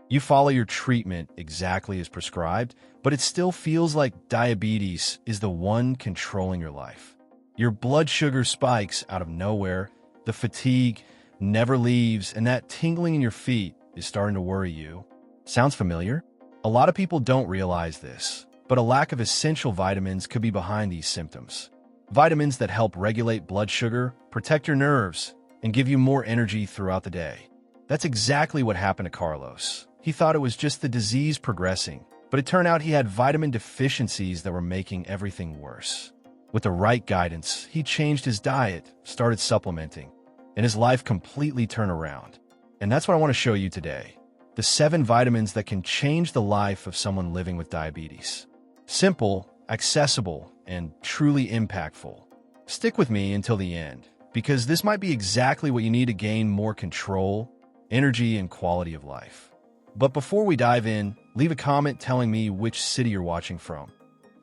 You follow your treatment exactly as prescribed, but it still feels like diabetes is the one controlling your life. Your blood sugar spikes out of nowhere, the fatigue never leaves, and that tingling in your feet is starting to worry you. Sounds familiar? A lot of people don't realize this, but a lack of essential vitamins could be behind these symptoms. Vitamins that help regulate blood sugar, protect your nerves, and give you more energy throughout the day. That's exactly what happened to Carlos. He thought it was just the disease progressing, but it turned out he had vitamin deficiencies that were making everything worse. With the right guidance, he changed his diet, started supplementing, and his life completely turned around. And that's what I want to show you today. The 7 vitamins that can change the life of someone living with diabetes. Simple, accessible, and truly impactful. Stick with me until the end, because this might be exactly what you need to gain more control, energy, and quality of life. But before we dive in, leave a comment telling me which city you're watching from.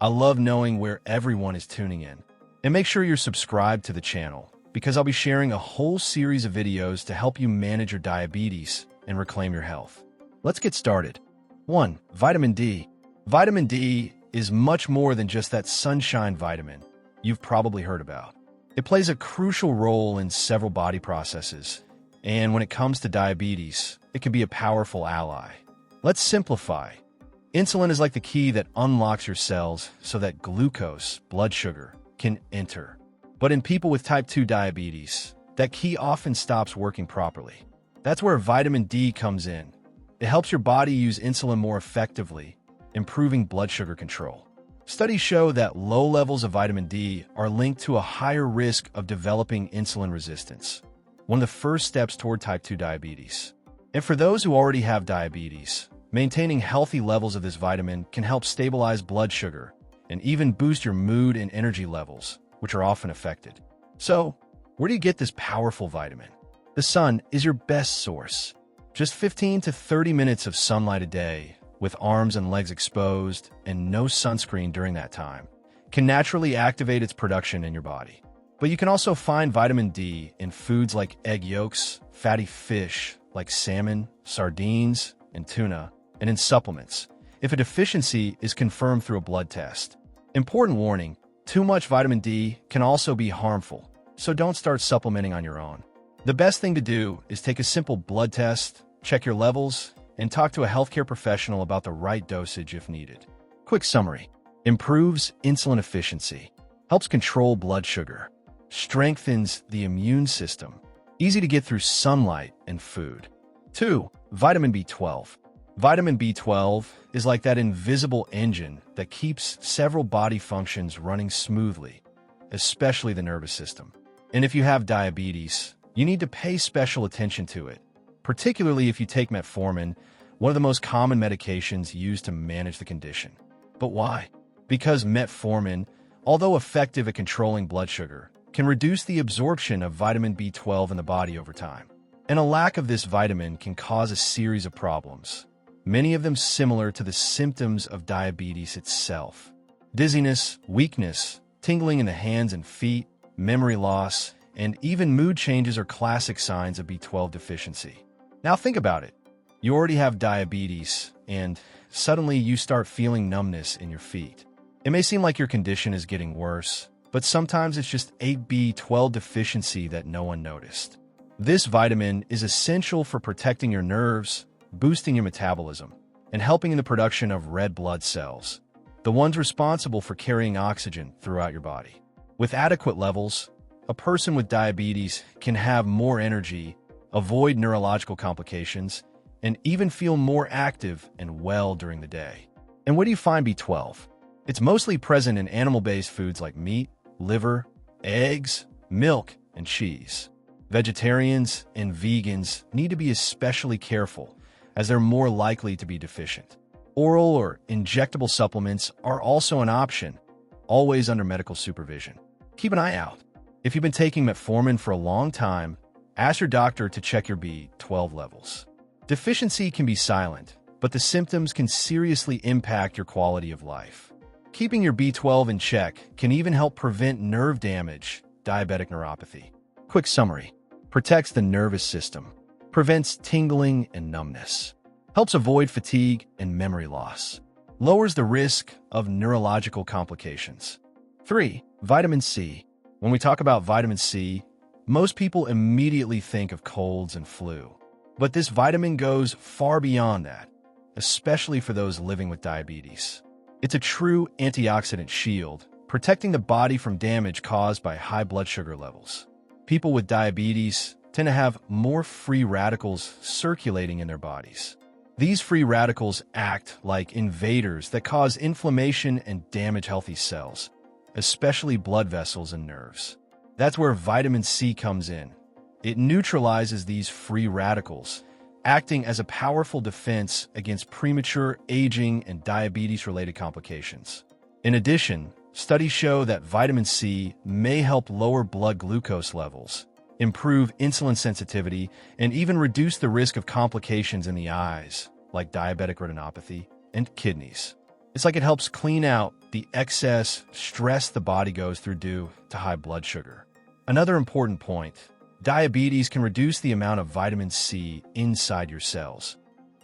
I love knowing where everyone is tuning in. And make sure you're subscribed to the channel, because I'll be sharing a whole series of videos to help you manage your diabetes and reclaim your health. Let's get started. 1. Vitamin D. Vitamin D is much more than just that sunshine vitamin you've probably heard about. It plays a crucial role in several body processes, and when it comes to diabetes, it can be a powerful ally. Let's simplify. Insulin is like the key that unlocks your cells so that glucose, blood sugar, can enter. But in people with type 2 diabetes, that key often stops working properly. That's where vitamin D comes in. It helps your body use insulin more effectively, improving blood sugar control. Studies show that low levels of vitamin D are linked to a higher risk of developing insulin resistance, one of the first steps toward type 2 diabetes. And for those who already have diabetes, maintaining healthy levels of this vitamin can help stabilize blood sugar and even boost your mood and energy levels, which are often affected. So, where do you get this powerful vitamin? The sun is your best source. Just 15 to 30 minutes of sunlight a day, with arms and legs exposed and no sunscreen during that time, can naturally activate its production in your body. But you can also find vitamin D in foods like egg yolks, fatty fish like salmon, sardines, and tuna, and in supplements, if a deficiency is confirmed through a blood test. Important warning, too much vitamin D can also be harmful, so don't start supplementing on your own. The best thing to do is take a simple blood test, check your levels, and talk to a healthcare professional about the right dosage if needed. Quick summary. Improves insulin efficiency, helps control blood sugar, strengthens the immune system, easy to get through sunlight and food. 2. Vitamin B12. Vitamin B12 is like that invisible engine that keeps several body functions running smoothly, especially the nervous system. And if you have diabetes, you need to pay special attention to it, particularly if you take metformin, one of the most common medications used to manage the condition. But why? Because metformin, although effective at controlling blood sugar, can reduce the absorption of vitamin B12 in the body over time. And a lack of this vitamin can cause a series of problems, many of them similar to the symptoms of diabetes itself. Dizziness, weakness, tingling in the hands and feet, memory loss, and even mood changes are classic signs of B12 deficiency. Now think about it. You already have diabetes, and suddenly you start feeling numbness in your feet. It may seem like your condition is getting worse, but sometimes it's just a B12 deficiency that no one noticed. This vitamin is essential for protecting your nerves, boosting your metabolism, and helping in the production of red blood cells, the ones responsible for carrying oxygen throughout your body. With adequate levels, a person with diabetes can have more energy, avoid neurological complications, and even feel more active and well during the day. And where do you find B12? It's mostly present in animal-based foods like meat, liver, eggs, milk, and cheese. Vegetarians and vegans need to be especially careful, as they're more likely to be deficient. Oral or injectable supplements are also an option, always under medical supervision. Keep an eye out. If you've been taking metformin for a long time, ask your doctor to check your B12 levels. Deficiency can be silent, but the symptoms can seriously impact your quality of life. Keeping your B12 in check can even help prevent nerve damage, diabetic neuropathy. Quick summary. Protects the nervous system, prevents tingling and numbness, helps avoid fatigue and memory loss, lowers the risk of neurological complications. 3. Vitamin C. When we talk about vitamin C, most people immediately think of colds and flu. But this vitamin goes far beyond that, especially for those living with diabetes. It's a true antioxidant shield, protecting the body from damage caused by high blood sugar levels. People with diabetes tend to have more free radicals circulating in their bodies. These free radicals act like invaders that cause inflammation and damage healthy cells, especially blood vessels and nerves. That's where vitamin C comes in. It neutralizes these free radicals, acting as a powerful defense against premature aging and diabetes-related complications. In addition, studies show that vitamin C may help lower blood glucose levels, improve insulin sensitivity, and even reduce the risk of complications in the eyes, like diabetic retinopathy and kidneys. It's like it helps clean out the excess stress the body goes through due to high blood sugar. Another important point, diabetes can reduce the amount of vitamin C inside your cells,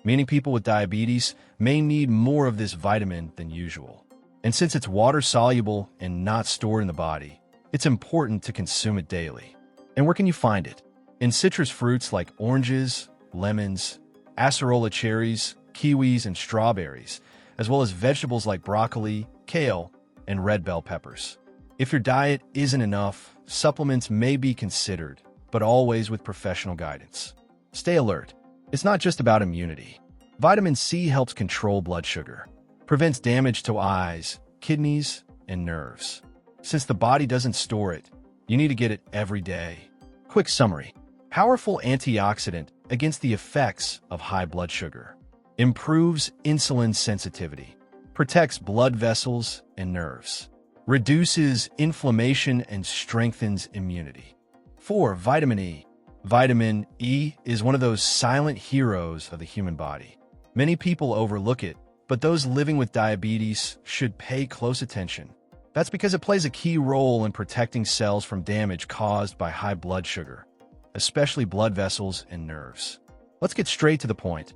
meaning people with diabetes may need more of this vitamin than usual. And since it's water-soluble and not stored in the body, it's important to consume it daily. And where can you find it? In citrus fruits like oranges, lemons, acerola cherries, kiwis, and strawberries, as well as vegetables like broccoli, kale, and red bell peppers. If your diet isn't enough, supplements may be considered, but always with professional guidance. Stay alert. It's not just about immunity. Vitamin C helps control blood sugar, prevents damage to eyes, kidneys, and nerves. Since the body doesn't store it, you need to get it every day. Quick summary. Powerful antioxidant against the effects of high blood sugar. Improves insulin sensitivity. Protects blood vessels and nerves. Reduces inflammation and strengthens immunity. 4. Vitamin E. Vitamin E is one of those silent heroes of the human body. Many people overlook it, but those living with diabetes should pay close attention. That's because it plays a key role in protecting cells from damage caused by high blood sugar, especially blood vessels and nerves. Let's get straight to the point.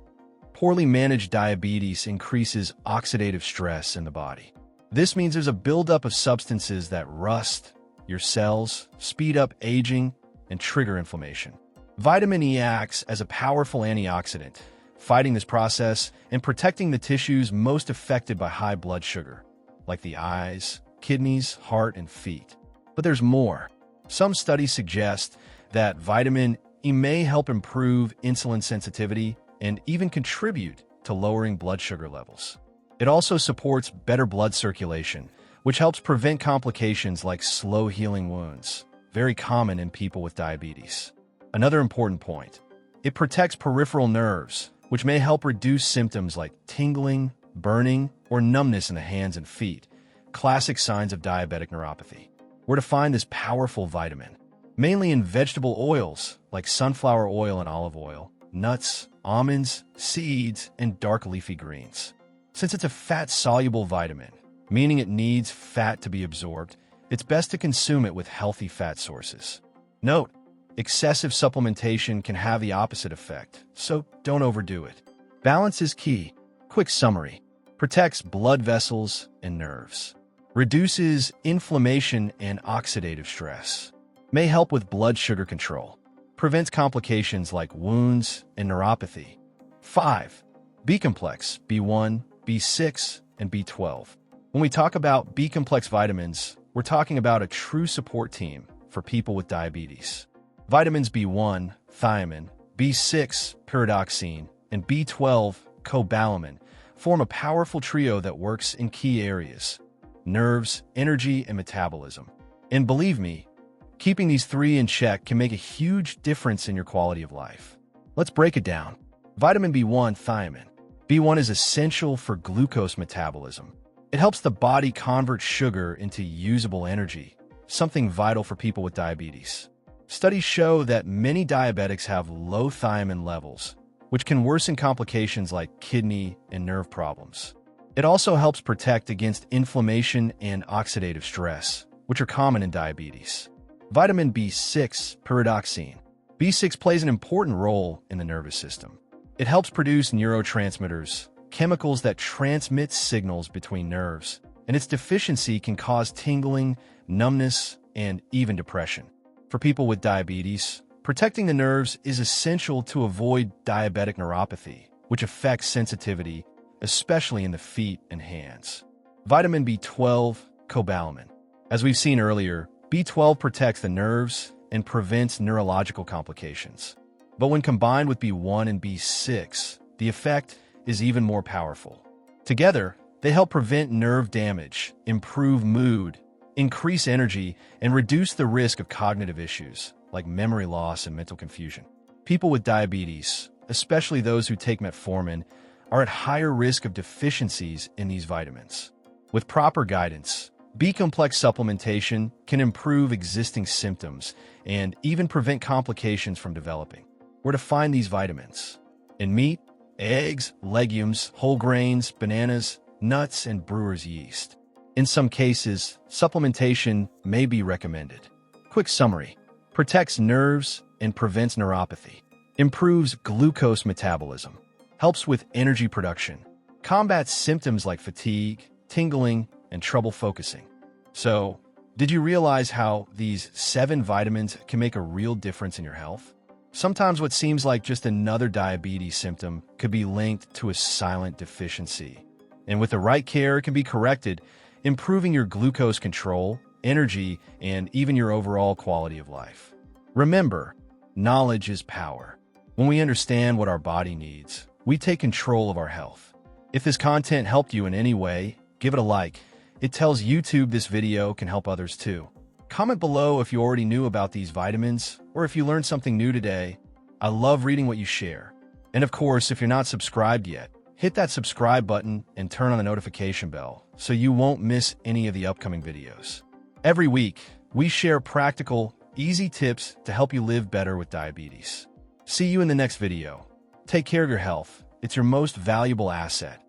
Poorly managed diabetes increases oxidative stress in the body. This means there's a buildup of substances that rust your cells, speed up aging, and trigger inflammation. Vitamin E acts as a powerful antioxidant, fighting this process and protecting the tissues most affected by high blood sugar, like the eyes, kidneys, heart, and feet. But there's more. Some studies suggest that vitamin E may help improve insulin sensitivity and even contribute to lowering blood sugar levels. It also supports better blood circulation, which helps prevent complications like slow-healing wounds, very common in people with diabetes. Another important point, it protects peripheral nerves, which may help reduce symptoms like tingling, burning, or numbness in the hands and feet, classic signs of diabetic neuropathy. Where to find this powerful vitamin? Mainly in vegetable oils like sunflower oil and olive oil, nuts, almonds, seeds, and dark leafy greens. Since it's a fat-soluble vitamin, meaning it needs fat to be absorbed, it's best to consume it with healthy fat sources. Note, excessive supplementation can have the opposite effect, so don't overdo it. Balance is key. Quick summary. Protects blood vessels and nerves. Reduces inflammation and oxidative stress. May help with blood sugar control. Prevents complications like wounds and neuropathy. 5. B-complex, B1, B6, and B12. When we talk about B-complex vitamins, we're talking about a true support team for people with diabetes. Vitamins B1, thiamine, B6, pyridoxine, and B12, cobalamin, form a powerful trio that works in key areas: nerves, energy, and metabolism. And believe me, keeping these three in check can make a huge difference in your quality of life. Let's break it down. Vitamin B1, thiamine. B1 is essential for glucose metabolism. It helps the body convert sugar into usable energy, something vital for people with diabetes. Studies show that many diabetics have low thiamine levels, which can worsen complications like kidney and nerve problems. It also helps protect against inflammation and oxidative stress, which are common in diabetes. Vitamin B6, pyridoxine. B6 plays an important role in the nervous system. It helps produce neurotransmitters, chemicals that transmit signals between nerves, and its deficiency can cause tingling, numbness, and even depression. For people with diabetes, protecting the nerves is essential to avoid diabetic neuropathy, which affects sensitivity, especially in the feet and hands. Vitamin B12, cobalamin. As we've seen earlier, B12 protects the nerves and prevents neurological complications. But when combined with B1 and B6, the effect is even more powerful. Together, they help prevent nerve damage, improve mood, increase energy, and reduce the risk of cognitive issues like memory loss and mental confusion. People with diabetes, especially those who take metformin, are at higher risk of deficiencies in these vitamins. With proper guidance, B-complex supplementation can improve existing symptoms and even prevent complications from developing. Where to find these vitamins? In meat, eggs, legumes, whole grains, bananas, nuts, and brewer's yeast. In some cases, supplementation may be recommended. Quick summary: protects nerves and prevents neuropathy, improves glucose metabolism, helps with energy production, combats symptoms like fatigue, tingling, and trouble focusing. So, did you realize how these 7 vitamins can make a real difference in your health? Sometimes what seems like just another diabetes symptom could be linked to a silent deficiency. And with the right care, it can be corrected, improving your glucose control, energy, and even your overall quality of life. Remember, knowledge is power. When we understand what our body needs, we take control of our health. If this content helped you in any way, give it a like. It tells YouTube this video can help others too. Comment below if you already knew about these vitamins or if you learned something new today. I love reading what you share. And of course, if you're not subscribed yet, hit that subscribe button and turn on the notification bell so you won't miss any of the upcoming videos. Every week, we share practical, easy tips to help you live better with diabetes. See you in the next video. Take care of your health. It's your most valuable asset.